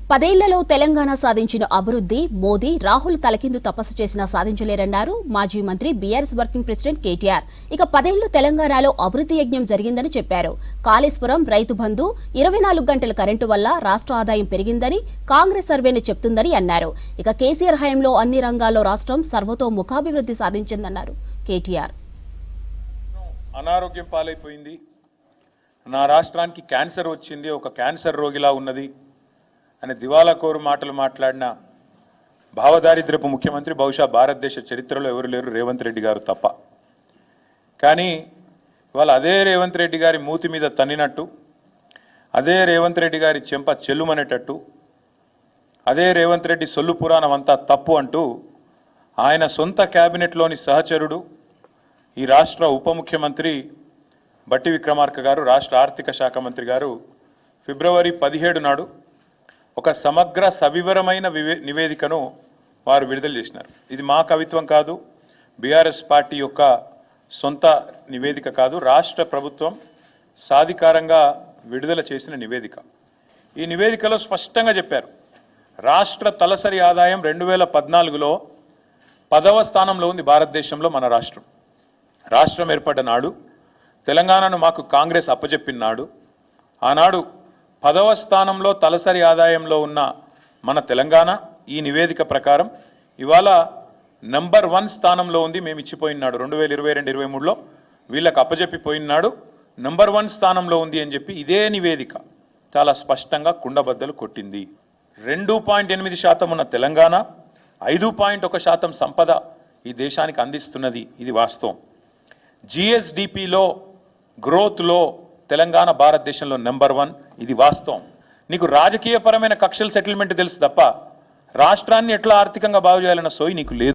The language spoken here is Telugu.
10 ఏళ్లలో తెలంగాణ సాధించిన అభివృద్ధి మోదీ రాహుల్ తలకిందు తపస్సు చేసినా సాధించలేరన్నారు మాజీ మంత్రి బీఆర్ఎస్ వర్కింగ్ ప్రెసిడెంట్ కేటీఆర్. ఇక 10 ఏళ్లు తెలంగాణలో అభివృద్ధి యజ్ఞం జరిగిందని చెప్పారు. కాళేశ్వరం, రైతు బంధు, 24 గంటల కరెంటు వల్ల రాష్ట్ర ఆదాయం పెరిగిందని కాంగ్రెస్ సర్వేని చెప్తుందని అన్నారు. ఇక కేసీఆర్ హయాంలో అన్ని రంగాల్లో రాష్ట్రం సర్వతోముఖాభివృద్ధి సాధించిందన్నారు కేటీఆర్. అనారోగ్యం పాలైపోయింది, నా రాష్ట్రానికి క్యాన్సర్ వచ్చింది, ఒక క్యాన్సర్ రోగిలా ఉన్నది అనే దివాలా కోరు మాటలు మాట్లాడిన భావదారిద్రపు ముఖ్యమంత్రి బహుశా భారతదేశ చరిత్రలో ఎవరు లేరు, రేవంత్ రెడ్డి గారు తప్ప. కానీ ఇవాళ అదే రేవంత్ రెడ్డి గారి మూతి మీద తన్నినట్టు, అదే రేవంత్ రెడ్డి గారి చెంప చెల్లుమనేటట్టు, అదే రేవంత్ రెడ్డి సొల్లు పురాణం అంతా తప్పు అంటూ ఆయన సొంత క్యాబినెట్లోని సహచరుడు, ఈ రాష్ట్ర ఉప ముఖ్యమంత్రి బట్టి విక్రమార్క గారు, రాష్ట్ర ఆర్థిక శాఖ మంత్రి గారు ఫిబ్రవరి 17 నాడు ఒక సమగ్ర సవివరమైన నివేదికను వారు విడుదల చేసినారు. ఇది మా కవిత్వం కాదు, బీఆర్ఎస్ పార్టీ యొక్క సొంత నివేదిక కాదు, రాష్ట్ర ప్రభుత్వం సాధికారంగా విడుదల చేసిన నివేదిక. ఈ నివేదికలో స్పష్టంగా చెప్పారు, రాష్ట్ర తలసరి ఆదాయం 2014లో 10వ స్థానంలో ఉంది భారతదేశంలో మన రాష్ట్రం. రాష్ట్రం ఏర్పడ్డ నాడు, తెలంగాణను మాకు కాంగ్రెస్ అప్పచెప్పినాడు, ఆనాడు 10వ స్థానంలో తలసరి ఆదాయంలో ఉన్న మన తెలంగాణ ఈ నివేదిక ప్రకారం ఇవాళ నంబర్ 1 స్థానంలో ఉంది. మేము ఇచ్చిపోయినాడు 2022-23లో వీళ్ళకి అప్పచెప్పిపోయినాడు, నంబర్ 1 స్థానంలో ఉంది అని చెప్పి ఇదే నివేదిక చాలా స్పష్టంగా కుండబద్దలు కొట్టింది. 2.8% ఉన్న తెలంగాణ 5.1% సంపద ఈ దేశానికి అందిస్తున్నది, ఇది వాస్తవం. జిఎస్డిపిలో గ్రోత్లో తెలంగాణ భారతదేశంలో నంబర్ 1, ఇది వాస్తవం. నీకు రాజకీయపరమైన కక్షల సెటిల్మెంట్ తెలుసు తప్ప రాష్ట్రాన్ని ఎట్లా ఆర్థికంగా బాగు చేయాలన్న సోయి నీకు లేదు.